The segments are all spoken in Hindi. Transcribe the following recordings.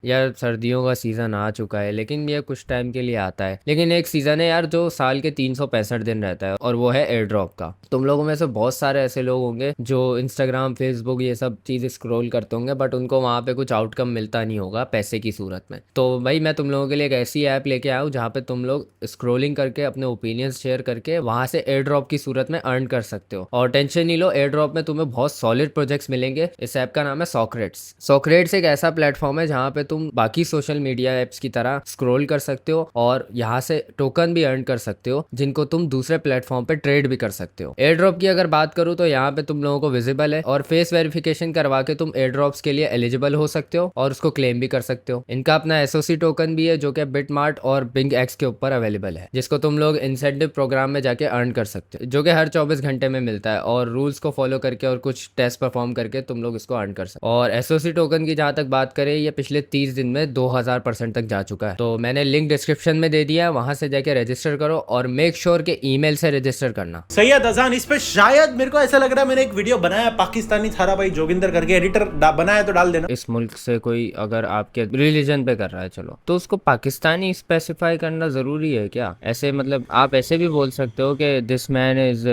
यार सर्दियों का सीज़न आ चुका है, लेकिन ये कुछ टाइम के लिए आता है। लेकिन एक सीज़न है यार जो साल के 365 दिन रहता है, और वो है एयर ड्रॉप का। तुम लोगों में से बहुत सारे ऐसे लोग होंगे जो इंस्टाग्राम, फेसबुक ये सब चीज़ स्क्रॉल करते होंगे, बट उनको वहाँ पे कुछ आउटकम मिलता नहीं होगा पैसे की सूरत में। तो भाई मैं तुम लोगों के लिए एक ऐसी ऐप लेके आया हूँ जहाँ पे तुम लोग स्क्रॉलिंग करके अपने ओपिनियंस शेयर करके वहाँ से एयर ड्रॉप की सूरत में अर्न कर सकते हो। और टेंशन नहीं लो, एयर ड्रॉप में तुम्हें बहुत सॉलिड प्रोजेक्ट्स मिलेंगे। इस ऐप का नाम है सॉक्रेट्स। सॉक्रेट्स एक ऐसा प्लेटफॉर्म है जहाँ पे तुम बाकी सोशल मीडिया ऐप्स की तरह स्क्रॉल कर सकते हो और यहाँ से टोकन भी अर्न कर सकते हो, जिनको तुम दूसरे प्लेटफॉर्म पे ट्रेड भी कर सकते हो। एयर ड्रॉप की अगर बात करूँ तो यहाँ पे तुम लोगों को विजिबल है, और फेस वेरिफिकेशन करवा के तुम एयर ड्रॉप्स के लिए एलिजिबल हो सकते हो और उसको क्लेम भी कर सकते हो। इनका अपना एसओसी टोकन भी है जो कि बिटमार्ट और बिंग एक्स के ऊपर अवेलेबल है, जिसको तुम लोग इंसेंटिव प्रोग्राम में जाके अर्न कर सकते हो, जो कि हर 24 घंटे में मिलता है। और रूल्स को फॉलो करके और कुछ टेस्ट परफॉर्म करके तुम लोग इसको अर्न कर सकते हो। और एसओसी टोकन की जहाँ तक बात करें, ये पिछले 30 दिन में 2000% तक जा चुका है। तो मैंने लिंक डिस्क्रिप्शन में दे दिया है, वहां से जाके रजिस्टर करो और मेक श्योर के ईमेल से रजिस्टर करना। सैयद अजान इस पे शायद मेरे को ऐसा लग रहा है मैंने एक वीडियो बनाया पाकिस्तानी थारा भाई जोगिंदर करके, एडिटर बनाया तो डाल देना। इस मुल्क से कोई अगर आपके रिलीजन पे कर रहा है चलो, तो उसको पाकिस्तानी स्पेसिफाई करना जरूरी है क्या? ऐसे मतलब आप ऐसे भी बोल सकते हो कि this man is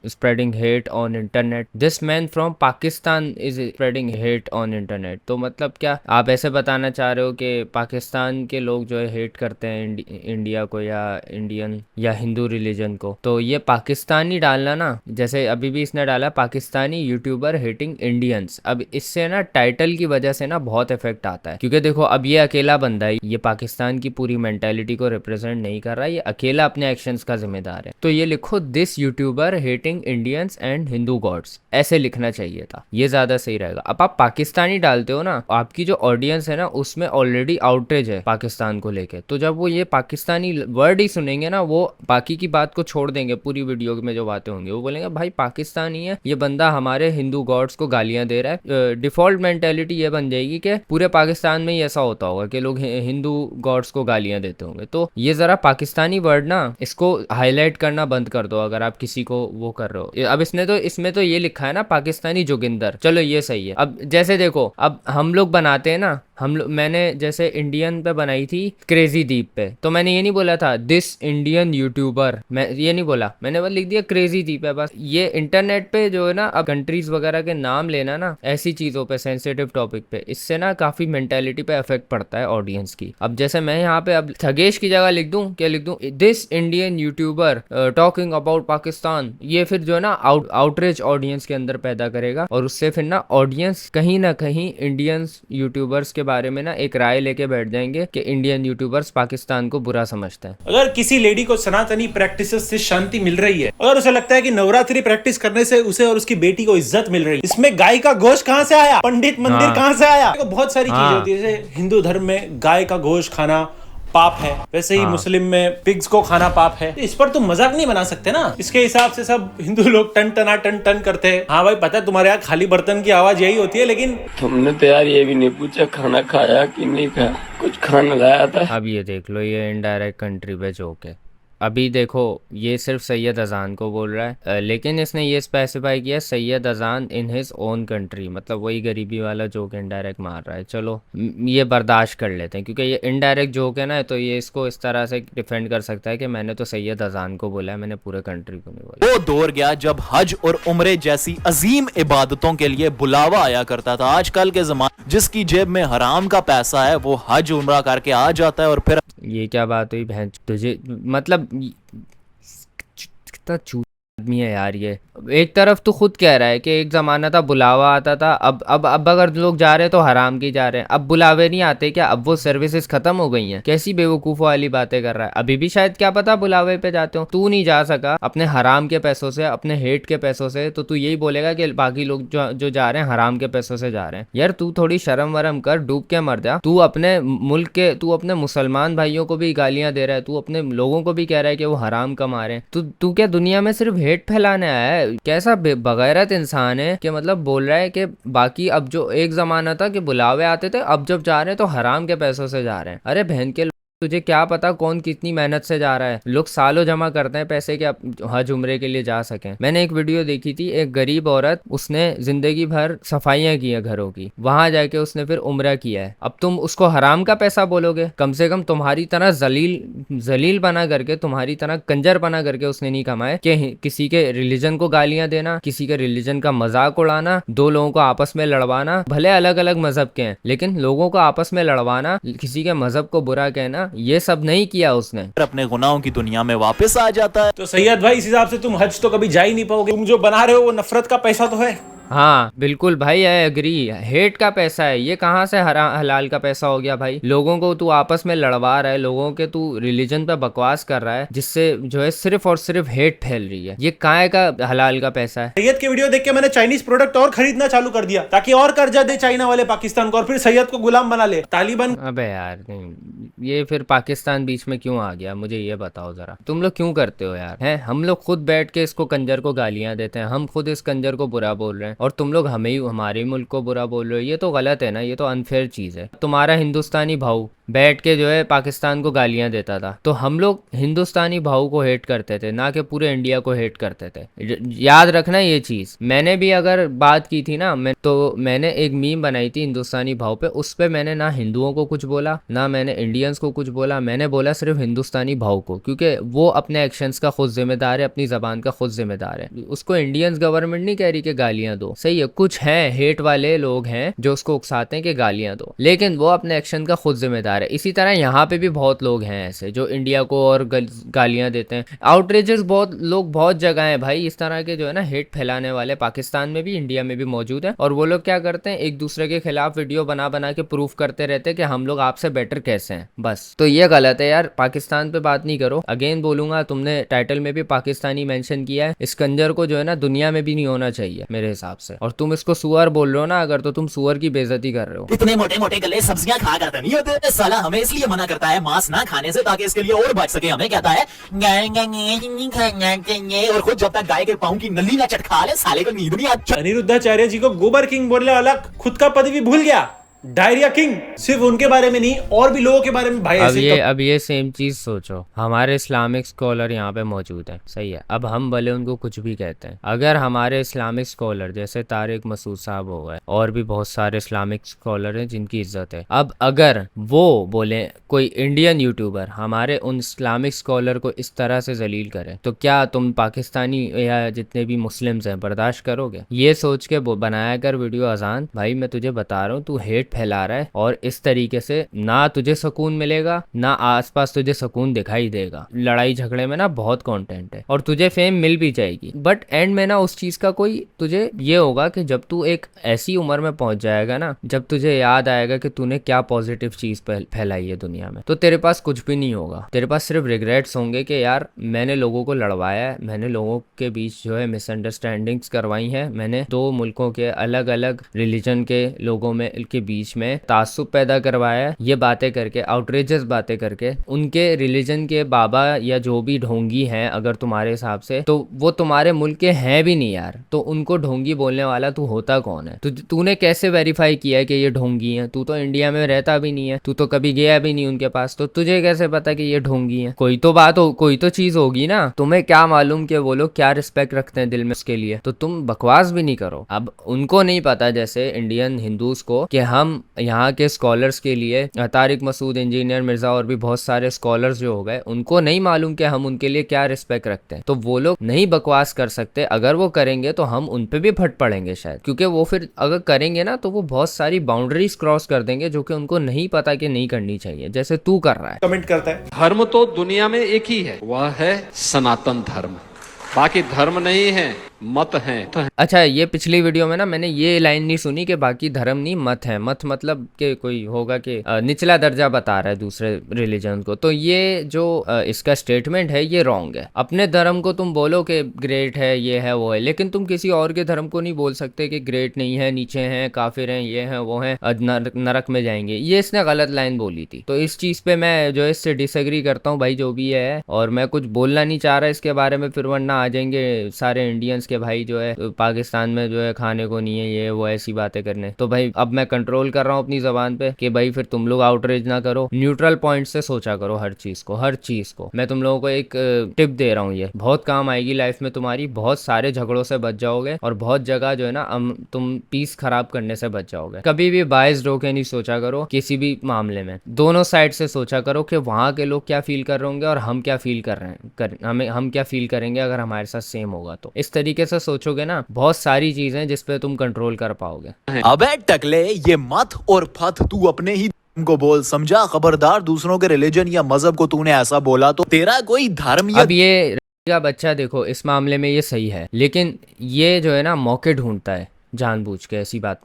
spreading hate on internet, this man from Pakistan is spreading hate on internet. तो मतलब क्या आप ऐसे बताना चाह रहे हो कि पाकिस्तान के लोग जो है हेट करते हैं इंडिया को या इंडियन या हिंदू रिलीजन को? तो ये पाकिस्तानी डालना ना, जैसे अभी भी इसने डाला पाकिस्तानी यूट्यूबर हेटिंग इंडियंस, अब इससे ना टाइटल की वजह से ना बहुत इफेक्ट आता है, क्योंकि देखो अब ये अकेला बंदा है, ये पाकिस्तान की पूरी मेंटेलिटी को रिप्रेजेंट नहीं कर रहा, ये अकेला अपने एक्शंस का जिम्मेदार है। तो ये लिखो this YouTuber hating Indians and Hindu gods, ऐसे लिखना चाहिए था, ये ज्यादा सही रहेगा। अब आप पाकिस्तानी डालते हो ना, आपकी जो ऑडियंस है ना उसमें ऑलरेडी आउटरीच है पाकिस्तान को लेके, तो जब वो ये पाकिस्तानी वर्ड ही सुनेंगे ना, वो बाकी की बात को छोड़ देंगे। पूरी वीडियो में जो बातें होंगी वो बोलेंगे भाई पाकिस्तानी है ये बंदा, हमारे हिंदू गॉड्स को गालियां दे रहा है। डिफॉल्ट मेंटेलिटी ये बन जाएगी कि पूरे पाकिस्तान में ही ऐसा होता होगा कि लोग हिंदू गॉड्स को गालियां देते होंगे। तो ये जरा पाकिस्तानी वर्ड ना इसको हाईलाइट करना बंद कर दो अगर आप किसी को वो कर रहे हो। अब इसमें तो ये लिखा है ना पाकिस्तानी जोगिंदर, चलो ये सही है। अब जैसे देखो, अब हम लोग बनाते हैं ना, मैंने जैसे इंडियन पे बनाई थी क्रेजी दीप पे, तो मैंने ये नहीं बोला था दिस इंडियन यूट्यूबर, मैं ये नहीं बोला, मैंने बस लिख दिया क्रेजी दीप है बस। ये इंटरनेट पे जो है ना, अब कंट्रीज वगैरह के नाम लेना ना ऐसी चीजों पे, सेंसिटिव टॉपिक पे, इससे ना काफी मेंटेलिटी पे इफेक्ट पड़ता है ऑडियंस की। अब जैसे मैं यहाँ पे अब थगेश की जगह लिख दूं, क्या लिख दूं, this Indian YouTuber talking about Pakistan, ये फिर जो है ना आउटरीच ऑडियंस के अंदर पैदा करेगा, और उससे फिर ना ऑडियंस कहीं ना कहीं इंडियन यूट्यूबर्स के बारे में ना एक राय लेके बैठ जाएंगे कि इंडियन यूट्यूबर्स पाकिस्तान को बुरा समझते हैं। अगर किसी लेडी को सनातनी प्रैक्टिसेस से शांति मिल रही है, अगर उसे लगता है कि नवरात्रि प्रैक्टिस करने से उसे और उसकी बेटी को इज्जत मिल रही है, इसमें गाय का गोश्त कहां से आया, पंडित मंदिर हाँ। कहां से आया, देखो बहुत सारी चीजें हाँ। होती है। जैसे हिंदू धर्म में गाय का गोश्त खाना पाप है, वैसे ही हाँ। मुस्लिम में पिग्स को खाना पाप है। इस पर तुम मजाक नहीं बना सकते ना। इसके हिसाब से सब हिंदू लोग टन टना टन टन करते हैं। हाँ भाई पता है तुम्हारे यहाँ खाली बर्तन की आवाज यही होती है, लेकिन तुमने तो यार ये भी नहीं पूछा खाना खाया कि नहीं खाया, कुछ खाना लाया था। अब ये देख लो, ये इनडायरेक्ट कंट्री पे जोक है। अभी देखो ये सिर्फ सैयद अजान को बोल रहा है, लेकिन इसने ये स्पेसिफाई किया सैयद अजान इन हिज ओन कंट्री, मतलब वही गरीबी वाला जोक इनडायरेक्ट मार रहा है। चलो ये बर्दाश्त कर लेते हैं, क्योंकि ये इनडायरेक्ट जोक है ना, तो ये इसको इस तरह से डिफेंड कर सकता है कि मैंने तो सैयद अजान को बोला है, मैंने पूरे कंट्री को नहीं बोला। वो दौर गया जब हज और उम्रे जैसी अजीम इबादतों के लिए बुलावा आया करता था। आजकल के जमाने जिसकी जेब में हराम का पैसा है वो हज उम्रा करके आ जाता है और फिर ये क्या बात हुई बहन तुझे, मतलब कितना चूत आदमी है यार ये। एक तरफ तो खुद कह रहा है कि एक ज़माना था बुलावा आता था, अब अगर लोग जा रहे हैं तो हराम की जा रहे हैं। अब बुलावे नहीं आते क्या? अब वो सर्विसेज खत्म हो गई हैं? कैसी बेवकूफ़ों वाली बातें कर रहा है। अभी भी शायद क्या पता बुलावे पे जाते हो, तू नहीं जा सका अपने हराम के पैसों से, अपने हेट के पैसों से, तो तू यही बोलेगा कि बाकी लोग जो जा रहे हैं हराम के पैसों से जा रहे हैं। यार तू थोड़ी शर्म वरम कर, डूब के मर जा। तू अपने मुल्क के, तू अपने मुसलमान भाइयों को भी गालियां दे रहा है, तू अपने लोगों को भी कह रहा है कि वो हराम कमा रहे हैं। तू क्या दुनिया में सिर्फ हेट फैलाने आया है? कैसा बगैरत इंसान है कि मतलब बोल रहा है कि बाकी, अब जो एक जमाना था कि बुलावे आते थे, अब जब जा रहे हैं तो हराम के पैसों से जा रहे हैं। अरे बहन के तुझे क्या पता कौन कितनी मेहनत से जा रहा है। लोग सालों जमा करते हैं पैसे कि आप हज उम्रे के लिए जा सकें। मैंने एक वीडियो देखी थी, एक गरीब औरत, उसने जिंदगी भर सफाइयां की है घरों की, वहां जाके उसने फिर उम्रा किया है। अब तुम उसको हराम का पैसा बोलोगे? कम से कम तुम्हारी तरह जलील बना करके, तुम्हारी तरह कंजर बना करके उसने नहीं कमाए कि किसी के रिलीजन को गालियां देना, किसी के रिलीजन का मजाक उड़ाना, दो लोगों को आपस में लड़वाना। भले अलग अलग मजहब के हैं, लेकिन लोगों को आपस में लड़वाना, किसी के मजहब को बुरा कहना, ये सब नहीं किया उसने। अपने गुनाहों की दुनिया में वापस आ जाता है। तो सैयद भाई, इस हिसाब से तुम हज तो कभी जा ही नहीं पाओगे। तुम जो बना रहे हो वो नफरत का पैसा तो है। हाँ बिल्कुल भाई, आई एग्री। हेट का पैसा है ये, कहाँ से हलाल का पैसा हो गया भाई? लोगों को तू आपस में लड़वा रहा है, लोगों के तू रिलीजन पे बकवास कर रहा है, जिससे जो है सिर्फ और सिर्फ हेट फैल रही है। ये कहाँ का हलाल का पैसा है? सैयद की वीडियो देख के मैंने चाइनीज प्रोडक्ट और खरीदना चालू कर दिया, ताकि और कर्जा दे चाइना वाले पाकिस्तान को और फिर सैयद को गुलाम बना ले। तालिबान। अबे यार नहीं, ये फिर पाकिस्तान बीच में क्यों आ गया? मुझे ये बताओ जरा, तुम लोग क्यों करते हो यार? हैं, हम लोग खुद बैठ के इसको कंजर को गालियां देते हैं, हम खुद इस कंजर को बुरा बोल रहे हैं, और तुम लोग हमारे मुल्क को बुरा बोल रहे हो। ये तो गलत है ना, ये तो अनफेयर चीज है। तुम्हारा हिंदुस्तानी भाऊ बैठ के जो है पाकिस्तान को गालियां देता था, तो हम लोग हिंदुस्तानी भाऊ को हेट करते थे, ना कि पूरे इंडिया को हेट करते थे। याद रखना ये चीज। मैंने भी अगर बात की थी ना, मैंने एक मीम बनाई थी हिंदुस्तानी भाव पे, उस पे मैंने ना हिंदुओं को कुछ बोला, ना मैंने इंडियंस को कुछ बोला, मैंने बोला सिर्फ हिंदुस्तानी भाव को, क्योंकि वो अपने एक्शंस का खुद जिम्मेदार है, अपनी जबान का खुद जिम्मेदार है। उसको इंडियंस गवर्नमेंट नहीं कह रही कि गालियां दो, सही है, कुछ हैं हेट वाले लोग हैं जो उसको उकसाते हैं कि गालियां दो, लेकिन वो अपने एक्शन का खुद जिम्मेदार है। इसी तरह यहाँ पे भी बहुत लोग हैं ऐसे जो इंडिया को और गालियां देते हैं। आउटरीचेस बहुत जगह हैं भाई इस तरह के, जो है ना हेट फैलाने वाले, पाकिस्तान में भी इंडिया में भी मौजूद है। और वो लोग क्या करते हैं, एक दूसरे के खिलाफ वीडियो बना बना के प्रूफ करते रहते हैं कि हम लोग आपसे बेटर कैसे हैं, बस। तो ये गलत है यार, पाकिस्तान पे बात नहीं करो। अगेन बोलूंगा, तुमने टाइटल में भी पाकिस्तानी मेंशन किया है, इस कंजर को जो है ना दुनिया में भी नहीं होना चाहिए मेरे हिसाब से। और तुम इसको सुअर बोल रहे हो ना, अगर, तो तुम सुअर की बेइज्जती कर रहे हो। इतने मोटे मोटे गले सब्जियां खा करते नहीं होते साला, हमें इसलिए मना करता है मांस ना खाने से, ताकि इसके लिए और बच सके। हमें कहता है और खुद जब तक गाय के पाँव की नली ना चटखा ले, साले को नींद नहीं आती। अनिरुद्धाचार्य जी को गोबर किंग बोलने वाला खुद का पद भी भूल गया। Diarrhoea king. सिर्फ उनके बारे में नहीं, और भी लोगों के बारे में भाई। अब ये सेम चीज सोचो, हमारे इस्लामिक स्कॉलर यहाँ पे मौजूद हैं, सही है। अब हम भले उनको कुछ भी कहते हैं, अगर हमारे इस्लामिक स्कॉलर जैसे तारिक मसूद साहब हो गए, और भी बहुत सारे इस्लामिक स्कॉलर हैं जिनकी इज्जत है, अब अगर वो बोले, कोई इंडियन यूट्यूबर हमारे उन इस्लामिक स्कॉलर को इस तरह से जलील करे, तो क्या तुम पाकिस्तानी या जितने भी मुस्लिम्स हैं बर्दाश्त करोगे? ये सोच के बनाया कर वीडियो अजान, भाई मैं तुझे बता रहा हूँ, तू हेट फैला रहा है, और इस तरीके से ना तुझे सुकून मिलेगा, ना आसपास तुझे सुकून दिखाई देगा। लड़ाई झगड़े में ना बहुत कंटेंट है, और तुझे फेम मिल भी जाएगी, बट एंड में ना उस चीज का कोई तुझे ये होगा कि जब तू एक ऐसी उम्र में पहुंच जाएगा ना, जब तुझे याद आएगा कि तूने क्या पॉजिटिव चीज फैलाई है दुनिया में, तो तेरे पास कुछ भी नहीं होगा। तेरे पास सिर्फ रिग्रेट्स होंगे कि यार मैंने लोगों को लड़वाया है, मैंने लोगों के बीच जो है मिसअंडरस्टैंडिंग्स करवाई है, मैंने दो मुल्कों के अलग अलग रिलीजन के लोगों में के बीच में तासुब पैदा करवाया है। ये बातें करके, आउटरेजस बातें करके, उनके रिलीजन के बाबा या जो भी ढोंगी हैं अगर तुम्हारे हिसाब से, तो वो तुम्हारे मुल्क के हैं भी नहीं यार, तो उनको ढोंगी बोलने वाला तू होता कौन है? तूने कैसे वेरीफाई किया है कि ये ढोंगी हैं? तू तो इंडिया में रहता भी नहीं है, तू तो कभी गया भी नहीं उनके पास, तो तुझे कैसे पता कि ये ढोंगी हैं? कोई तो बात हो, कोई तो चीज होगी ना। तुम्हें क्या मालूम कि वो लोग क्या रिस्पेक्ट रखते हैं दिल में उसके लिए? तो तुम बकवास भी नहीं करो। अब उनको नहीं पता, जैसे इंडियन हिंदूज को, कि हम यहाँ के स्कॉलर्स के लिए, तारिक मसूद, इंजीनियर मिर्जा और भी बहुत सारे स्कॉलर्स जो हो गए, उनको नहीं मालूम कि हम उनके लिए क्या रिस्पेक्ट रखते हैं। तो वो लोग नहीं बकवास कर सकते। अगर वो करेंगे तो हम उन पे भी फट पड़ेंगे शायद, क्योंकि वो फिर अगर करेंगे ना तो वो बहुत सारी बाउंड्रीज क्रॉस कर देंगे जो कि उनको नहीं पता कि नहीं करनी चाहिए, जैसे तू कर रहा है। कमेंट करता है, धर्म तो दुनिया में एक ही है, वह है सनातन धर्म। बाकी धर्म नहीं है, मत हैं। अच्छा, ये पिछली वीडियो में ना मैंने ये लाइन नहीं सुनी कि बाकी धर्म नहीं मत है। मत मतलब कि कोई होगा कि निचला दर्जा बता रहा है दूसरे रिलीजन को, तो ये जो इसका स्टेटमेंट है ये रॉन्ग है। अपने धर्म को तुम बोलो कि ग्रेट है, ये है वो है, लेकिन तुम किसी और के धर्म को नहीं बोल सकते कि ग्रेट नहीं है, नीचे हैं, काफिर हैं, ये हैं वो हैं, नरक में जाएंगे। ये इसने गलत लाइन बोली थी, तो इस चीज पे मैं जो इससे डिसएग्री करता हूँ भाई, जो भी है। और मैं कुछ बोलना नहीं चाह रहा इसके बारे में, फिर वरना आ जाएंगे सारे इंडियंस कि भाई जो है पाकिस्तान में जो है खाने को नहीं है, ये वो ऐसी बातें करने। तो भाई अब मैं कंट्रोल कर रहा हूँ अपनी जबान पे कि भाई फिर तुम लोग आउटरीच ना करो, न्यूट्रल पॉइंट से सोचा करो हर चीज को, हर चीज को। मैं तुम लोगों को एक टिप दे रहा हूँ, ये बहुत काम आएगी लाइफ में तुम्हारी, बहुत सारे झगड़ों से बच जाओगे और बहुत जगह जो है ना तुम पीस खराब करने से बच जाओगे। कभी भी बायस्ड होके नहीं सोचा करो किसी भी मामले में, दोनों साइड से सोचा करो कि वहाँ के लोग क्या फील कर रहे होंगे और हम क्या फील कर रहे हैं, हम क्या फील करेंगे अगर हमारे साथ सेम होगा। तो इस तरीके से सोचोगे ना, बहुत सारी चीजें जिस पे तुम कंट्रोल कर पाओगे। अबे टकले, ये मत और फत तू अपने ही को बोल, समझा? खबरदार दूसरों के रिलीजन या मजहब को तूने ऐसा बोला तो तेरा कोई धर्म या अब ये का बच्चा देखो इस मामले में ये सही है, लेकिन ये जो है ना मौके ढूंढता है जानबूझ के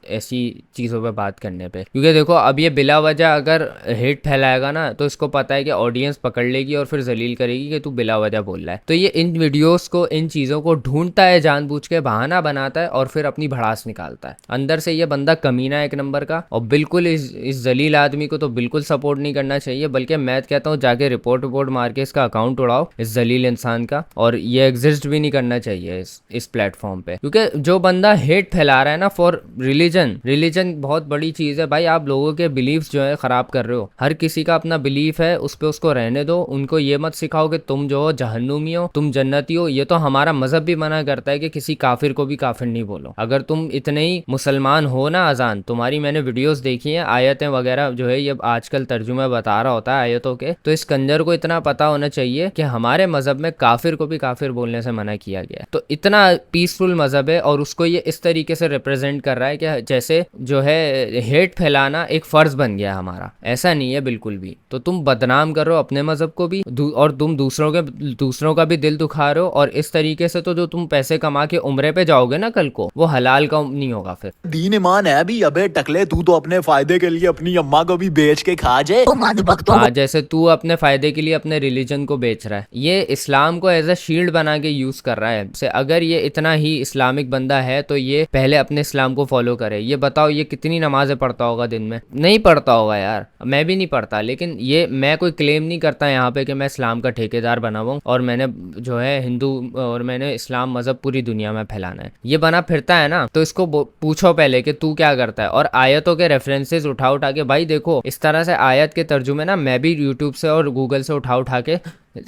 ऐसी चीज़ों पे बात करने पे, क्योंकि देखो अब ये बिला वजह अगर हेट फैलाएगा ना तो इसको पता है कि ऑडियंस पकड़ लेगी और फिर जलील करेगी कि तू बिला वजह बोल रहा है। तो ये इन वीडियोस को, इन चीज़ों को ढूंढता है जानबूझ के, बहाना बनाता है और फिर अपनी भड़ास निकालता है। अंदर से ये बंदा कमीना है एक नंबर का, और बिल्कुल इस जलील आदमी को तो बिल्कुल सपोर्ट नहीं करना चाहिए, बल्कि मैं कहता हूँ जाके रिपोर्ट मार के इसका अकाउंट उड़ाओ इस जलील इंसान का, और ये एग्जिस्ट भी नहीं करना चाहिए इस प्लेटफॉर्म पे। क्योंकि जो बंदा हेट फैला रहा है ना फॉर रिलीजन बहुत बड़ी चीज है भाई। आप लोगों के बिलीफ्स जो है खराब कर रहे हो, हर किसी का अपना बिलीफ है, उस पे उसको रहने दो। उनको ये मत सिखाओ कि तुम जो हो जहन्नुमी हो, तुम जन्नती हो। ये तो हमारा मजहब भी मना करता है कि किसी काफिर को भी काफिर नहीं बोलो। अगर तुम इतने ही मुसलमान हो ना, अजान तुम्हारी मैंने वीडियोस देखी है, आयतें वगैरह जो है ये आजकल तर्जुमा बता रहा होता है आयतों के, तो इस कंजर को इतना पता होना चाहिए कि हमारे मजहब में काफिर को भी काफिर बोलने से मना किया गया है। तो इतना पीसफुल मजहब है और उसको ये इस तरीके से रिप्रेजेंट कर रहा है कि जैसे जो है हेट फैलाना एक फर्ज बन गया हमारा। ऐसा नहीं है बिल्कुल भी। तो तुम बदनाम कर रहे हो अपने मजहब को भी और तुम दूसरों का भी दिल दुखा रहे हो, और इस तरीके से तो जो तुम पैसे कमा के उम्रे पे जाओगे ना कल को, वो हलाल का नहीं होगा फिर। दीन ईमान है भी। अबे टकले, तू तो अपने फायदे के लिए अपनी अम्मा को भी बेच के खा जाए। जैसे तू अपने फायदे के लिए अपने रिलीजन को बेच रहा है, ये इस्लाम को एज अ शील्ड बना के यूज कर रहा है। अगर ये इतना ही इस्लामिक बंदा है तो ये पहले अपने इस्लाम को फॉलो करे। ये बताओ ये कितनी नमाजें पढ़ता होगा दिन में? नहीं पढ़ता होगा यार, मैं भी नहीं पढ़ता। लेकिन ये मैं कोई क्लेम नहीं करता यहाँ पे कि मैं इस्लाम का ठेकेदार बना हुआ हूँ और मैंने जो है हिंदू और मैंने इस्लाम मजहब पूरी दुनिया में फैलाना है। ये बना फिरता है ना, तो इसको पूछो पहले कि तू क्या करता है, और आयतों के रेफरेंसेस उठा के भाई देखो इस तरह से आयत के तर्जुमे ना मैं भी यूट्यूब से और गूगल से उठा के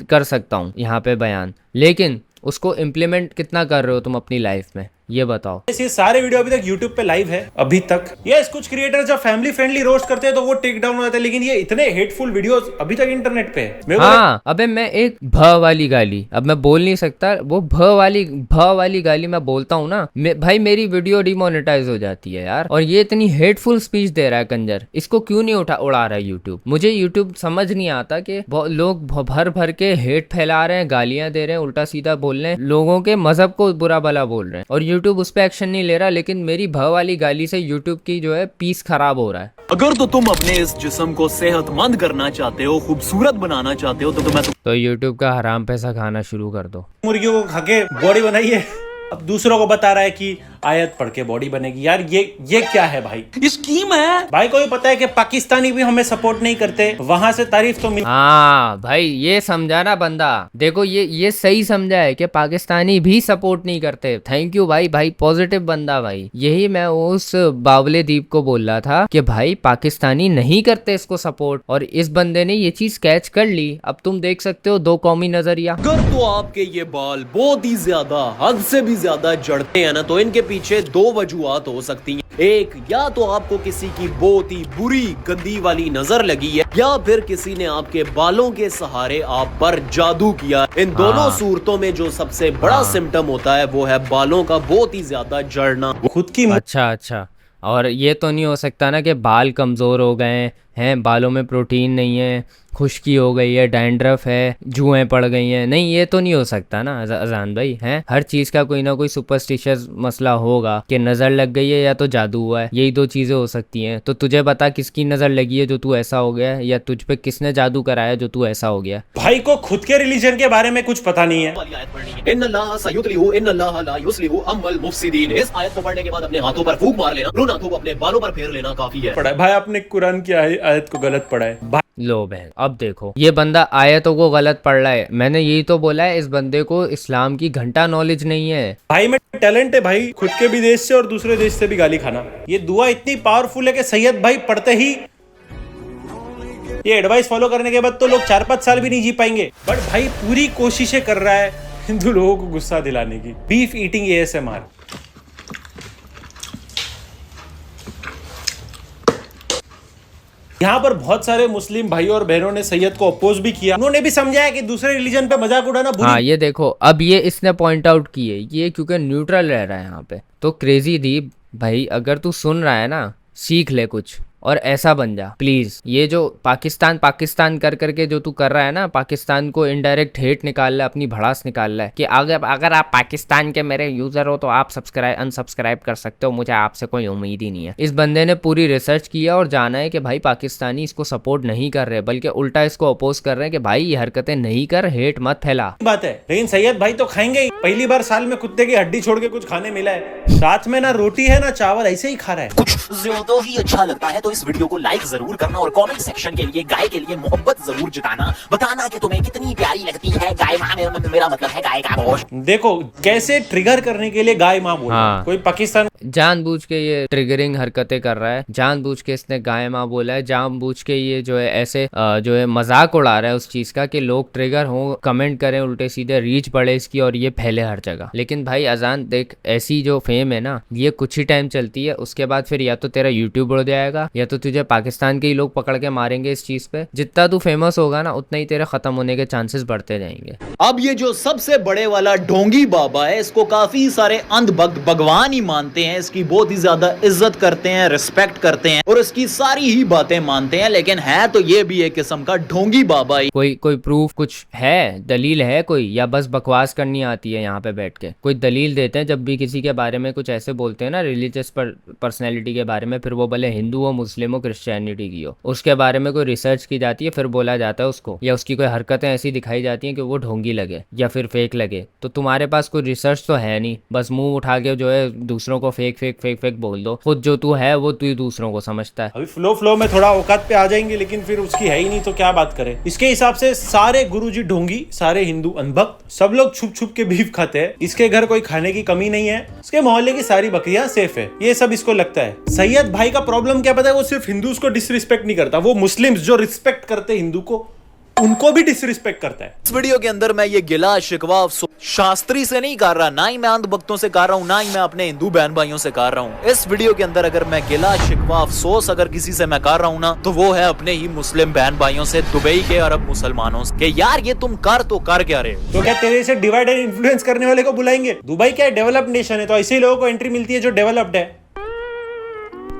कर सकता हूँ यहाँ पे बयान, लेकिन उसको इम्प्लीमेंट कितना कर रहे हो तुम अपनी लाइफ में, ये बताओ। ये सारे वीडियो अभी तक YouTube पे लाइव है अभी तक। यस, कुछ क्रिएटर जब फैमिली फ्रेंडली रोस्ट करते हैं तो वो टेक डाउन हो जाता है, लेकिन ये इतने हेटफुल वीडियोस अभी तक इंटरनेट पे है। हाँ, अबे मैं एक भ वाली गाली, अब मैं बोल नहीं सकता, वो भ वाली गाली मैं बोलता हूँ ना, भाई मेरी वीडियो डिमोनेटाइज हो जाती है यार। और ये इतनी हेटफुल स्पीच दे रहा है कंजर, इसको क्यों नहीं उड़ा रहा है यूट्यूब? मुझे यूट्यूब समझ नहीं आता कि लोग भर के हेट फैला रहे हैं, गालियां दे रहे हैं, उल्टा सीधा बोल रहे हैं, लोगों के मजहब को बुरा भला बोल रहे हैं, और यूट्यूब उस पर एक्शन नहीं ले रहा। लेकिन मेरी भ वाली गाली से यूट्यूब की जो है पीस खराब हो रहा है। अगर तो तुम अपने इस जिस्म को सेहतमंद करना चाहते हो, खूबसूरत बनाना चाहते हो, तो यूट्यूब का हराम पैसा खाना शुरू कर दो। मुर्गियों को खा के बॉडी बनाई है, अब दूसरों को बता रहा है कि आयत पढ़ के बॉडी बनेगी। यार ये क्या है भाई? ये स्कीम है भाई। को पता है कि पाकिस्तानी भी हमें सपोर्ट नहीं करते, वहां से तारीफ तो मिल। हाँ भाई, ये समझा ना बंदा, देखो ये सही समझा है कि पाकिस्तानी भी सपोर्ट नहीं करते। थैंक यू भाई पॉजिटिव बंदा भाई। यही मैं उस बावले दीप को बोल रहा था कि भाई पाकिस्तानी नहीं करते इसको सपोर्ट, और इस बंदे ने ये चीज कैच कर ली। अब तुम देख सकते हो दो कौमी नजरिया। अगर तो आपके ये बाल बहुत ही ज्यादा, हद से भी ज्यादा जड़ते हैं ना, तो इनके पीछे दो वजूहात हो सकती हैं। एक, या तो आपको किसी की बहुत ही बुरी गंदी वाली नजर लगी है, या फिर किसी ने आपके बालों के सहारे आप पर जादू किया। इन दोनों सूरतों में जो सबसे बड़ा सिम्टम होता है वो है बालों का बहुत ही ज्यादा जड़ना। खुद की अच्छा, और ये तो नहीं हो सकता ना कि बाल कमजोर हो गए हैं, बालों में प्रोटीन नहीं है, खुश्की हो गई है, डैंड्रफ है, जुएं पड़ गई हैं? नहीं, ये तो नहीं हो सकता ना अजान भाई। हैं, हर चीज का कोई ना कोई सुपरस्टिशियस मसला होगा कि नजर लग गई है या तो जादू हुआ है, यही दो चीजें हो सकती हैं। तो तुझे बता किसकी नजर लगी है जो तू ऐसा हो गया, या तुझ पे किसने जादू कराया जो तू ऐसा हो गया? भाई को खुद के रिलीजन के बारे में कुछ पता नहीं है। इस आयत को पढ़ने के बाद अपने हाथों पर फूंक मार लेना। नाकों को अपने बालों पर फेर लेना काफी है। पढ़ा है भाई आपने कुरान की आयत को गलत पढ़ा है भाई। लो बहन, अब देखो ये बंदा आयतों को गलत पढ़ रहा है। मैंने यही तो बोला है, इस बंदे को इस्लाम की घंटा नॉलेज नहीं है। भाई में टैलेंट है भाई, खुद के भी देश से और दूसरे देश से भी गाली खाना। ये दुआ इतनी पावरफुल है कि सैयद भाई पढ़ते ही ये एडवाइस फॉलो करने के बाद तो लोग 4-5 साल भी नहीं जी पाएंगे। बट भाई पूरी कोशिशें कर रहा है हिंदू लोगों को गुस्सा दिलाने की। Beef eating ASMR। यहाँ पर बहुत सारे मुस्लिम भाई और बहनों ने सैयद को अपोज भी किया। उन्होंने भी समझाया कि दूसरे रिलीजन पे मजाक उड़ाना बुरी। हाँ ये देखो, अब ये इसने पॉइंट आउट की है, ये क्योंकि न्यूट्रल रह रहा है यहाँ पे। तो क्रेजी दीप भाई, अगर तू सुन रहा है ना, सीख ले कुछ और ऐसा बन जा प्लीज। ये जो पाकिस्तान पाकिस्तान कर करके जो तू कर रहा है ना, पाकिस्तान को इनडायरेक्ट हेट निकाल रहा है, अपनी भड़ास निकाल रहा है कि अगर आप पाकिस्तान के मेरे यूजर हो तो आप अनसब्सक्राइब कर सकते हो, मुझे आपसे कोई उम्मीद ही नहीं है। इस बंदे ने पूरी रिसर्च किया और जाना है कि भाई पाकिस्तानी इसको सपोर्ट नहीं कर रहे, बल्कि उल्टा इसको अपोज कर रहे हैं कि भाई ये हरकतें नहीं कर, हेट मत फैला। बात है, लेकिन सैयद भाई तो खाएंगे ही। पहली बार साल में कुत्ते की हड्डी छोड़ के कुछ खाने मिला है, साथ में ना रोटी है ना चावल, ऐसे ही खा रहा है। कुछ ज्यादा ही अच्छा लगता है तो इस वीडियो को लाइक जरूर करना और कमेंट सेक्शन के लिए गाय के लिए मोहब्बत जरूर जताना, बताना कि तुम्हें कितनी प्यारी लगती है गाय माँ। मेरा मतलब है गाय का गोश्त। देखो कैसे ट्रिगर करने के लिए गाय माँ बोला। हाँ। कोई पाकिस्तान जानबूझ के ये ट्रिगरिंग हरकतें कर रहा है, जानबूझ के इसने गाय माँ बोला है, जानबूझ के ये जो है ऐसे जो है मजाक उड़ा रहा है उस चीज का कि लोग ट्रिगर हो, कमेंट करें उल्टे सीधे, रीच बढ़े इसकी और ये फैले हर जगह। लेकिन भाई अजान देख, ऐसी जो फेम है ना ये कुछ ही टाइम चलती है, उसके बाद फिर या तो तेरा यूट्यूब उड़ जाएगा या तो तुझे पाकिस्तान के ही लोग पकड़ के मारेंगे इस चीज पे। जितना तू फेमस होगा ना उतना ही तेरे खत्म होने के चांसेस बढ़ते जाएंगे। अब ये जो सबसे बड़े वाला ढोंगी बाबा है, इसको काफी सारे अंध भक्त भगवान ही मानते हैं, इसकी बहुत ही ज्यादा इज्जत करते हैं, रिस्पेक्ट करते हैं और इसकी सारी ही बातें मानते हैं, लेकिन है तो ये भी एक किस्म का ढोंगी बाबा ही। कोई प्रूफ कुछ है, दलील है कोई, या बस बकवास करनी आती है यहाँ पे बैठ के? कोई दलील देते हैं जब भी किसी के बारे में कुछ ऐसे बोलते हैं ना, रिलीजियस पर्सनैलिटी के बारे में, फिर वो भले हिंदू हो, मुस्लिम हो, क्रिश्चियनिटी की हो, उसके बारे में कोई रिसर्च की जाती है, फिर बोला जाता है उसको, या उसकी कोई हरकतें ऐसी दिखाई जाती हैं कि वो ढोंगी लगे या फिर फेक लगे। तो तुम्हारे पास कोई रिसर्च तो है नहीं, बस मुंह उठा के जो है दूसरों को फेक फेक फेक फेक बोल दो। खुद जो तू है वो तू ही दूसरों को समझता है। अभी फ्लो में थोड़ा औकात पे आ जाएंगे, लेकिन फिर उसकी है ही नहीं तो क्या बात करें। इसके हिसाब से सारे गुरुजी ढोंगी, सारे हिंदू अंधभक्त, सब लोग छुप छुप के बीफ खाते हैं। इसके घर कोई खाने की कमी नहीं है, इसके मोहल्ले की सारी बकरियां सेफ है, ये सब इसको लगता है। सैयद भाई का प्रॉब्लम क्या पता है, वो सिर्फ हिंदूज को डिसरिस्पेक्ट नहीं करता, वो मुस्लिम्स जो रिस्पेक्ट करते हिंदू को उनको भी डिसरिस्पेक्ट करता है। इस वीडियो के अंदर मैं ये गिला शिकवा शास्त्री से नहीं कर रहा, ना ही मैं अंध भक्तों से कर रहा हूँ, ना ही मैं अपने हिंदू बहन भाइयों से कर रहा हूँ। इस वीडियो के अंदर अगर मैं गिला शिकवा अफसोस अगर किसी से मैं कर रहा हूँ ना, तो वो है अपने ही मुस्लिम बहन भाइयों से, दुबई के अरब मुसलमानों से, कि यार ये तुम कर तो कर क्या रहे हो। तो क्या तेरे से डिवाइड एंड इन्फ्लुएंस करने वाले को बुलाएंगे? दुबई क्या डेवलप्ड नेशन है, तो ऐसे ही लोगों को एंट्री मिलती है जो डेवलप्ड है।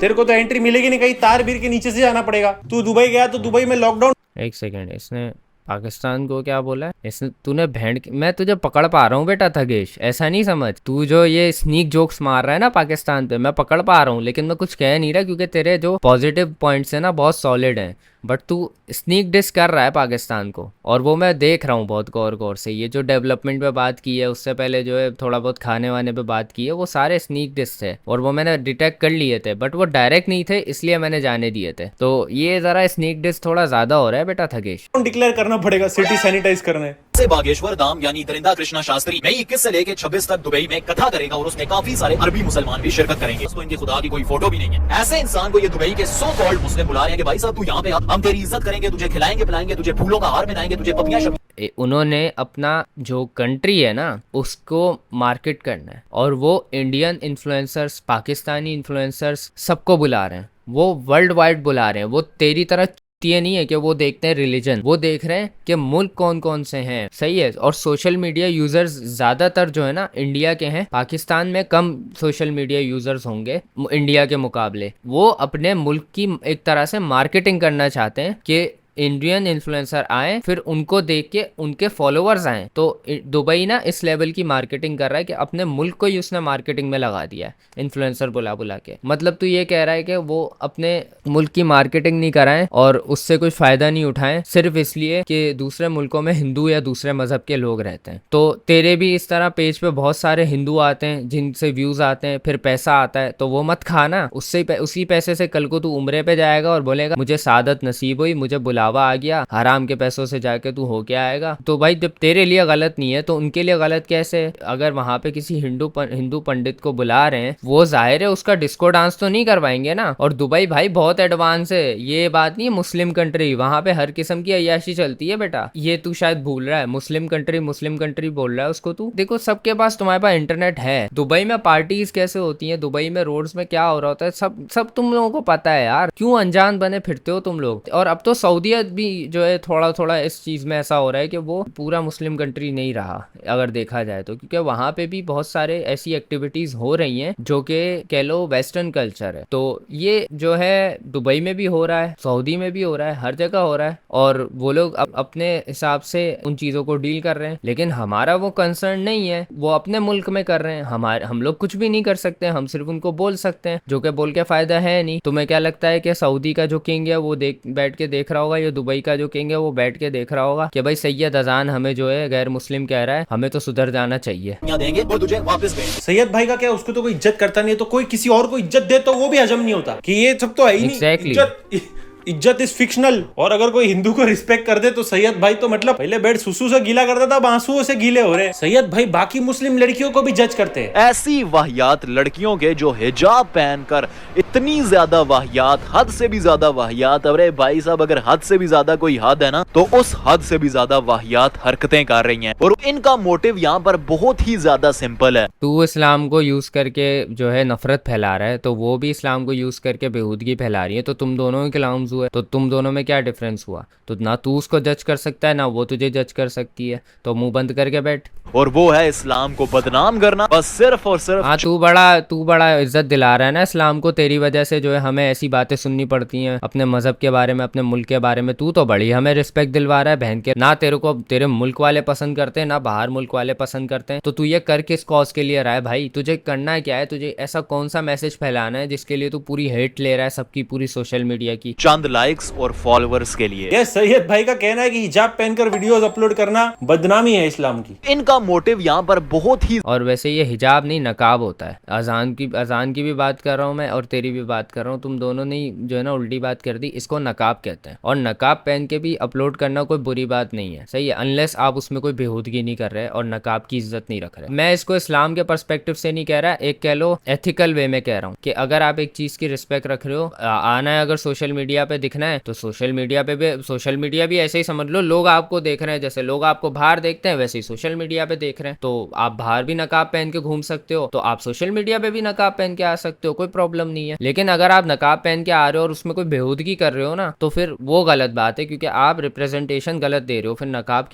तेरे को तो एंट्री मिलेगी नहीं, कहीं तार बीर के नीचे से जाना पड़ेगा। तू दुबई गया तो दुबई में लॉकडाउन। एक सेकेंड, इसने पाकिस्तान को क्या बोला है? इसने तूने मैं तुझे पकड़ पा रहा हूँ बेटा थगेश, ऐसा नहीं समझ। तू जो ये स्नीक जोक्स मार रहा है ना पाकिस्तान पे, मैं पकड़ पा रहा हूँ, लेकिन मैं कुछ कह नहीं रहा क्योंकि तेरे जो पॉजिटिव पॉइंट्स है ना बहुत सॉलिड हैं। बट तू स्नीक डिस कर रहा है पाकिस्तान को, और वो मैं देख रहा हूँ बहुत गौर से। ये जो डेवलपमेंट पे बात की है, उससे पहले जो है थोड़ा बहुत खाने वाने पे बात की है, वो सारे स्नीक डिस थे और वो मैंने डिटेक्ट कर लिए थे, बट वो डायरेक्ट नहीं थे, इसलिए मैंने जाने दिए थे। तो ये जरा स्नीक डिस थोड़ा ज्यादा हो रहा है बेटा थगेश। डिक्लेयर करना पड़ेगा, सिटी सैनिटाइज करना है। से बागेश्वर धाम यानी दरिंदा कृष्णा शास्त्री मई 21 से लेकर 26 तक दुबई में कथा करेगा और उसमें काफी सारे अरबी मुसलमान भी शिरकत करेंगे। तो इनके खुदा की कोई फोटो भी नहीं है। ऐसे इंसान को ये दुबई के सो कॉल्ड मुस्लिम बुला रहे हैं कि भाई साहब तू यहाँ पे आ, हम तेरी इज्जत करेंगे, तुझे खिलाएंगे पिलाएंगे, तुझे फूलों का हार पहनाएंगे, तुझे पपियां उन्होंने अपना जो कंट्री है ना उसको मार्केट करना है, और वो इंडियन इन्फ्लुएंसर्स, पाकिस्तानी इन्फ्लुएंसर्स सबको बुला रहे हैं, वो वर्ल्ड वाइड बुला रहे हैं। वो तेरी तरह ये नहीं है कि वो देखते हैं रिलीजन, वो देख रहे हैं कि मुल्क कौन कौन से हैं। सही है। और सोशल मीडिया यूजर्स ज्यादातर जो है ना इंडिया के हैं, पाकिस्तान में कम सोशल मीडिया यूजर्स होंगे इंडिया के मुकाबले। वो अपने मुल्क की एक तरह से मार्केटिंग करना चाहते हैं कि इंडियन इन्फ्लुएंसर आए, फिर उनको देख के उनके फॉलोअर्स आए। तो दुबई ना इस लेवल की मार्केटिंग कर रहा है कि अपने मुल्क को ही उसने मार्केटिंग में लगा दिया है, इन्फ्लुएंसर बुला बुला के। मतलब तू ये कह रहा है कि वो अपने मुल्क की मार्केटिंग नहीं कराएं और उससे कोई फायदा नहीं उठाएं सिर्फ इसलिए कि दूसरे मुल्कों में हिंदू या दूसरे मजहब के लोग रहते हैं। तो तेरे भी इस तरह पेज पे बहुत सारे हिंदू आते हैं जिनसे व्यूज आते हैं, फिर पैसा आता है, तो वो मत खाना। उससे उसी पैसे से कल को तू उम्रे पे जाएगा और बोलेगा मुझे सादत नसीब हुई, मुझे बुलावा आ गया, हराम के पैसों से जाके तू हो के आएगा। तो भाई जब तेरे लिए गलत नहीं है तो उनके लिए गलत कैसे? अगर वहां पे किसी हिंदू पंडित को बुला रहे हैं, वो जाहिर है उसका डिस्को डांस तो नहीं करवाएंगे ना। और दुबई भाई बहुत एडवांस है, ये बात नहीं है मुस्लिम कंट्री, वहां पे हर किस्म की अय्याशी चलती है बेटा। ये तू शायद भूल रहा है, मुस्लिम कंट्री बोल रहा है उसको तू। देखो सबके पास, तुम्हारे पास इंटरनेट है। दुबई में पार्टीज कैसे होती हैं, दुबई में रोड्स में क्या हो रहा होता है, सब तुम लोगों को पता है यार। क्यों अनजान बने फिरते हो तुम लोग? और अब तो सऊदीयत भी जो है थोड़ा थोड़ा इस चीज में ऐसा हो रहा है कि वो पूरा मुस्लिम कंट्री नहीं रहा अगर देखा जाए तो, क्योंकि वहां पे भी बहुत सारे ऐसी एक्टिविटीज हो रही हैं जो कि कह लो वेस्टर्न कल्चर है। तो ये जो है दुबई में भी हो रहा है, सऊदी में भी हो रहा है, हर जगह हो रहा है। और वो लोग अपने हिसाब से उन चीजों को डील कर रहे हैं, लेकिन हमारा वो कंसर्न नहीं है, वो अपने मुल्क में कर रहे हैं। हम लोग कुछ भी नहीं कर सकते, हम सिर्फ उनको बोल सकते हैं, जो कि बोल के फायदा है नहीं। तुम्हें क्या लगता है कि सऊदी का जो किंग है वो बैठ के देख रहा होगा, या दुबई का जो किंग है वो बैठ के देख रहा होगा कि भाई सैयद अजान हमें जो है गैर मुस्लिम कह रहा है, हमें तो सुधर जाना चाहिए। देंगे और तुझे वापस भेज। सैयद भाई का क्या, उसको तो कोई इज्जत करता नहीं है, तो कोई किसी और को इज्जत दे तो वो भी हजम नहीं होता कि ये सब तो है ही नहीं। इज्जत इज फिक्शनल। और अगर कोई हिंदू को रिस्पेक्ट कर दे तो सैयद भाई तो मतलब पहले बेड सुसु से गीला करता था, अब आंसुओं से गीले हो रहे। सैयद भाई बाकी मुस्लिम लड़कियों को भी जज करते हैं। ऐसी वाहियात लड़कियों के जो हिजाब पहनकर इतनी ज्यादा वाहियात, हद से भी ज्यादा वाहियात, अरे भाई साहब अगर हद से भी ज्यादा कोई हद है ना तो उस हद से भी ज्यादा वाहियात हरकतें कर रही हैं। और इनका मोटिव यहाँ पर बहुत ही ज्यादा सिंपल है। तू इस्लाम को यूज करके जो है नफरत फैला रहा है, तो वो भी इस्लाम को यूज करके बेहूदगी फैला रही है, तो तुम दोनों के खिलाफ है। तो तुम दोनों में क्या डिफरेंस हुआ? तो ना तू उसको जज कर सकता है ना वो तुझे जज कर सकती है, तो मुंह बंद करके बैठ। और वो है इस्लाम को बदनाम करना, बस सिर्फ और सिर्फ। हाँ तू बड़ा इज्जत दिला रहा है ना इस्लाम को, तेरी वजह से जो है हमें ऐसी बातें सुननी पड़ती हैं अपने मजहब के बारे में, अपने मुल्क के बारे में। तू तो बड़ी हमें रिस्पेक्ट दिलवा रहा है बहन के। ना तेरे को तेरे मुल्क वाले पसंद करते हैं, ना बाहर मुल्क वाले पसंद करते हैं, तो तू ये कर किस कॉज के लिए रहा है भाई? तुझे करना क्या है? तुझे ऐसा कौन सा मैसेज फैलाना है जिसके लिए तू पूरी हेट ले रहा है सबकी, पूरी सोशल मीडिया की? चंद लाइक्स और फॉलोअर्स के लिए। ये सैयद भाई का कहना है कि हिजाब पहनकर वीडियोस अपलोड करना बदनामी है इस्लाम की। इनका मोटिव यहाँ पर बहुत ही। और वैसे ये हिजाब नहीं नकाब होता है। अजान की भी बात कर रहा हूँ मैं और तेरी भी बात कर रहा हूँ, तुम दोनों ने जो है ना उल्टी बात कर दी। इसको नकाब कहते हैं, और नकाब पहन के भी अपलोड करना कोई बुरी बात नहीं है, सही है, अनलेस आप उसमें कोई बेहूदगी नहीं कर रहे और नकाब की इज्जत नहीं रख रहे। मैं इसको इस्लाम के पर्सपेक्टिव से नहीं कह रहा, एक कह लो एथिकल वे में कह रहा हूँ कि अगर आप एक चीज की रिस्पेक्ट रख रहे हो, आना है अगर सोशल मीडिया पे दिखना है तो सोशल मीडिया भी ऐसे ही समझ लो, लोग आपको देख रहे हैं, जैसे लोग आपको बाहर देखते हैं वैसे ही सोशल मीडिया पे देख रहे हैं। तो आप बाहर भी नकाब पहन के घूम सकते हो, तो आप सोशल मीडिया पे भी नकाब पहन के आ सकते हो, कोई प्रॉब्लम नहीं है। लेकिन अगर आप नकाब पहन के आ रहे हो और उसमें कोई बेहूदगी कर रहे हो ना, तो फिर वो गलत बात है, क्योंकि आप रिप्रेजेंटेशन गलत दे रहे हो, फिर नकाब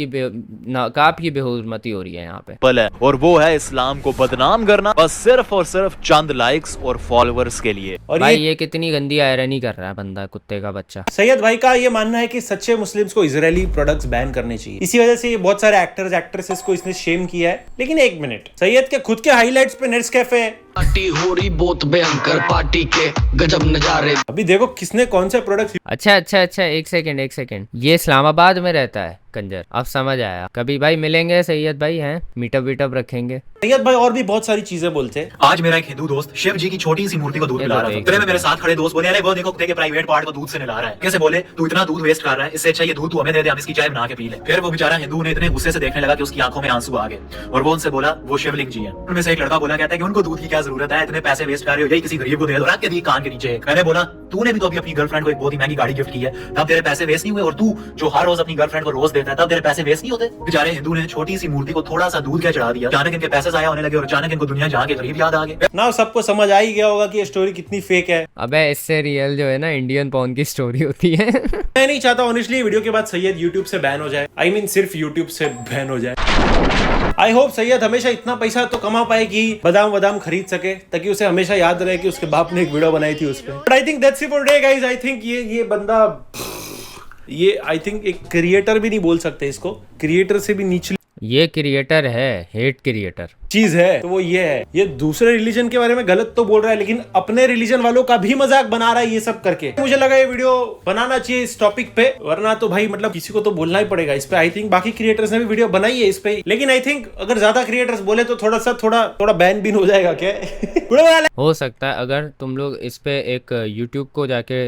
की बेहुरमती हो रही है यहाँ पे। और वो है इस्लाम को बदनाम करना, बस सिर्फ और सिर्फ चंद लाइक्स और फॉलोअर्स के लिए। और भाई ये कितनी गंदी आयरनी कर रहा है बंदा, कुत्ते का बच्चा। सैयद भाई का ये मानना है कि सच्चे मुस्लिम्स को इजरायली प्रोडक्ट्स बैन करने चाहिए, इसी वजह से ये बहुत सारे एक्टर्स एक्ट्रेसेस को इसने शेम किया है। लेकिन एक मिनट, सैयद के खुद के हाईलाइट्स पे नेस्कैफे है, पार्टी हो रही बहुत भयंकर, पार्टी के गजब नजारे। अभी देखो किसने कौन से प्रोडक्ट। अच्छा एक सेकंड, ये इस्लामाबाद में रहता है कंजर, अब समझ आया। कभी भाई मिलेंगे सैयद भाई, हैं मीटअप रखेंगे। सैयद भाई और भी बहुत सारी चीजें बोलते हैं। आज मेरा एक हिंदू दोस्त शिव जी की छोटी सी मूर्ति को दूध पिला रहा था। इतने में मेरे साथ खड़े दोस्त बोले, अरे वो देखो कुत्ते के प्राइवेट पार्ट को दूध से नहला रहा है। कैसे बोले, तू इतना दूध वेस्ट कर रहा है, इससे अच्छा ये दूध तू हमें दे दे, हम इसकी चाय बना के पी ले। फिर वो बेचारा हिंदू ने इतने गुस्से से देखने लगा कि उसकी आंखों में आंसू आ गए, और वो उनसे बोला वो शिवलिंग जी है। उनमें से एक लड़का बोला, कहता है कि उनको दूध की क्या जरूरत है, इतने पैसे वेस्ट कर रहे हो, यही किसी गरीब को दे दो, रख के दी कान के नीचे। मैंने बोला तूने भी तो अभी अपनी गर्लफ्रेंड को एक बहुत ही महंगी गाड़ी गिफ्ट की है, तब तेरे पैसे वेस्ट नहीं हुए, और तू जो हर रोज अपनी गर्लफ्रेंड को रोज देता है तब तेरे पैसे वेस्ट नहीं होते। बेचारे हिंदू ने छोटी सी मूर्ति को थोड़ा सा दूध क्या चढ़ा दिया, अचानक इनके पैसे जाया होने लगे और अचानक इनको दुनिया जहाँ के गरीब याद आ गए। ना सबको समझ आ ही गया होगा कि ये स्टोरी कितनी फेक है। अबे इससे रियल जो है ना इंडियन पॉर्न की स्टोरी होती है। मैं नहीं चाहता ऑनेस्टली वीडियो के बाद सैयद यूट्यूब से बैन हो जाए, I mean सिर्फ यूट्यूब से बैन हो जाए। आई होप सैयद हमेशा इतना पैसा तो कमा पाए कि बादाम खरीद सके, ताकि उसे हमेशा याद रहे कि उसके बाप ने एक वीडियो बनाई थी उस पर। But I think that's it for today guys. I think ये बंदा ये आई थिंक एक क्रिएटर भी नहीं बोल सकते इसको, क्रिएटर से भी निचली ये क्रिएटर है, हेट क्रिएटर। चीज है, तो वो ये है। ये दूसरे रिलीजन के बारे में गलत तो बोल रहा है, लेकिन अपने रिलीजन वालों का भी मजाक बना रहा है ये सब करके। मुझे लगा ये वीडियो बनाना चाहिए इस टॉपिक पे, वरना तो भाई मतलब किसी को तो बोलना ही पड़ेगा इस पे। आई थिंक बाकी क्रिएटर्स ने भी वीडियो बनाई है इस पे, लेकिन आई थिंक अगर ज्यादा क्रिएटर्स बोले तो थोड़ा बैन भी हो जाएगा क्या? हो सकता है अगर तुम लोग इस पे एक YouTube को जाके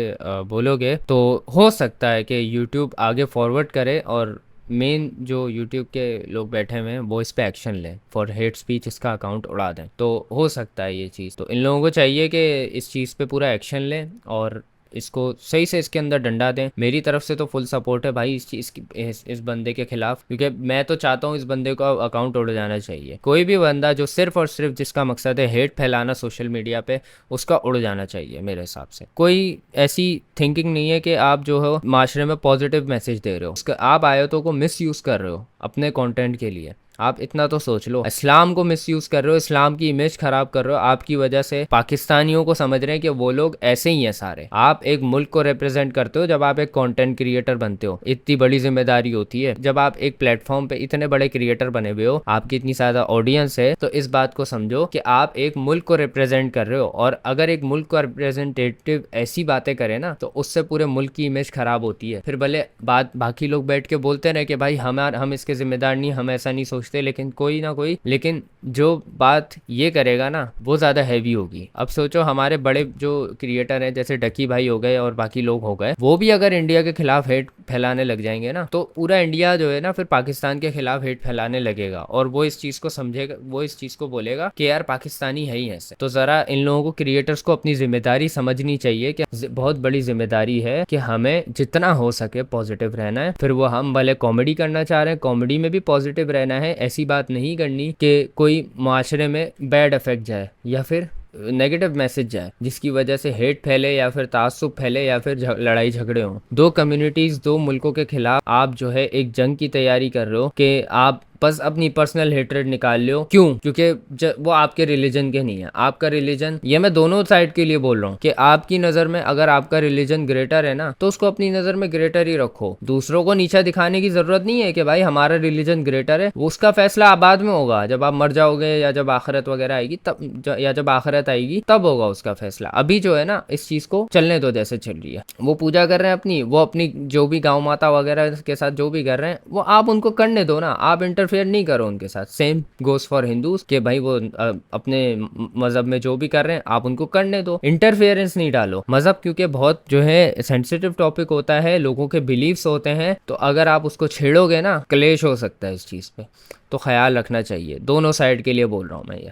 बोलोगे तो हो सकता है कि YouTube आगे फॉरवर्ड करे और मेन जो YouTube के लोग बैठे हुए हैं वो इस पे एक्शन लें, फॉर हेट स्पीच इसका अकाउंट उड़ा दें। तो हो सकता है ये चीज़, तो इन लोगों को चाहिए कि इस चीज़ पे पूरा एक्शन लें और इसको सही से इसके अंदर डंडा दें। मेरी तरफ से तो फुल सपोर्ट है भाई इस चीज़ की, इस बंदे के खिलाफ, क्योंकि मैं तो चाहता हूँ इस बंदे को अकाउंट उड़ जाना चाहिए। कोई भी बंदा जो सिर्फ और सिर्फ जिसका मकसद है हेट फैलाना सोशल मीडिया पे, उसका उड़ जाना चाहिए मेरे हिसाब से। कोई ऐसी थिंकिंग नहीं है कि आप जो हो माशरे में पॉजिटिव मैसेज दे रहे हो, उसका आप आयतों को मिस यूज़ कर रहे हो अपने कॉन्टेंट के लिए। आप इतना तो सोच लो, इस्लाम को मिसयूज कर रहे हो, इस्लाम की इमेज खराब कर रहे हो। आपकी वजह से पाकिस्तानियों को समझ रहे हैं कि वो लोग ऐसे ही हैं सारे। आप एक मुल्क को रिप्रेजेंट करते हो जब आप एक कंटेंट क्रिएटर बनते हो, इतनी बड़ी जिम्मेदारी होती है। जब आप एक प्लेटफॉर्म पे इतने बड़े क्रिएटर बने हुए हो, आपकी इतनी ज्यादा ऑडियंस है, तो इस बात को समझो कि आप एक मुल्क को रिप्रेजेंट कर रहे हो। और अगर एक मुल्क का रिप्रेजेंटेटिव ऐसी बातें करे ना, तो उससे पूरे मुल्क की इमेज खराब होती है। फिर भले बाकी लोग बैठ के बोलते रहे कि भाई हम इसके जिम्मेदार नहीं, हम ऐसा नहीं सोचते, लेकिन कोई ना कोई, लेकिन जो बात ये करेगा ना वो ज़्यादा हैवी होगी। अब सोचो हमारे बड़े जो क्रिएटर हैं जैसे डकी भाई हो गए और बाकी लोग हो गए, वो भी अगर इंडिया के खिलाफ हेट फैलाने लग जाएंगे ना, तो पूरा इंडिया जो है ना फिर पाकिस्तान के खिलाफ हेट फैलाने लगेगा। और वो इस चीज़ को समझेगा, वो इस चीज़ को बोलेगा कि यार पाकिस्तानी है ही ऐसे। तो ज़रा इन लोगों को, क्रिएटर्स को अपनी जिम्मेदारी समझनी चाहिए कि बहुत बड़ी जिम्मेदारी है कि हमें जितना हो सके पॉजिटिव रहना है। फिर वो हम भले कॉमेडी करना चाह रहे हैं, कॉमेडी में भी पॉजिटिव रहना है। ऐसी बात नहीं करनी कि कोई माशरे में बैड इफेक्ट जाए या फिर नेगेटिव मैसेज जाए जिसकी वजह से हेट फैले या फिर तासुब फैले या फिर लड़ाई झगड़े हों। दो कम्युनिटीज़, दो मुल्कों के खिलाफ आप जो है एक जंग की तैयारी कर रहे हो कि आप बस अपनी पर्सनल हेट्रेड निकाल लो। क्यों? क्योंकि वो आपके रिलीजन के नहीं है। आपका रिलीजन, ये मैं दोनों साइड के लिए बोल रहा हूँ कि आपकी नज़र में अगर आपका रिलीजन ग्रेटर है ना, तो उसको अपनी नज़र में ग्रेटर ही रखो। दूसरों को नीचा दिखाने की ज़रूरत नहीं है कि भाई हमारा रिलीजन ग्रेटर है। वो उसका फैसला बाद में होगा, जब आप मर जाओगे या जब आखिरत वगैरह आएगी तब, या जब आखिरत आएगी तब होगा उसका फैसला। अभी जो है ना इस चीज़ को चलने दो जैसे चल रही है। वो पूजा कर रहे हैं अपनी, वो अपनी जो भी गाँव माता वगैरह के साथ जो भी कर रहे हैं वो आप उनको करने दो ना, आप इंटरफेयर नहीं करो उनके साथ। सेम गोस फॉर हिंदूज के भाई वो अपने मजहब में जो भी कर रहे हैं आप उनको करने दो, इंटरफेरेंस नहीं डालो। मजहब क्योंकि बहुत जो है सेंसिटिव टॉपिक होता है, लोगों के बिलीव्स होते हैं, तो अगर आप उसको छेड़ोगे ना क्लेश हो सकता है इस चीज़ पे। तो ख्याल रखना चाहिए, दोनों साइड के लिए बोल रहा हूँ मैं ये।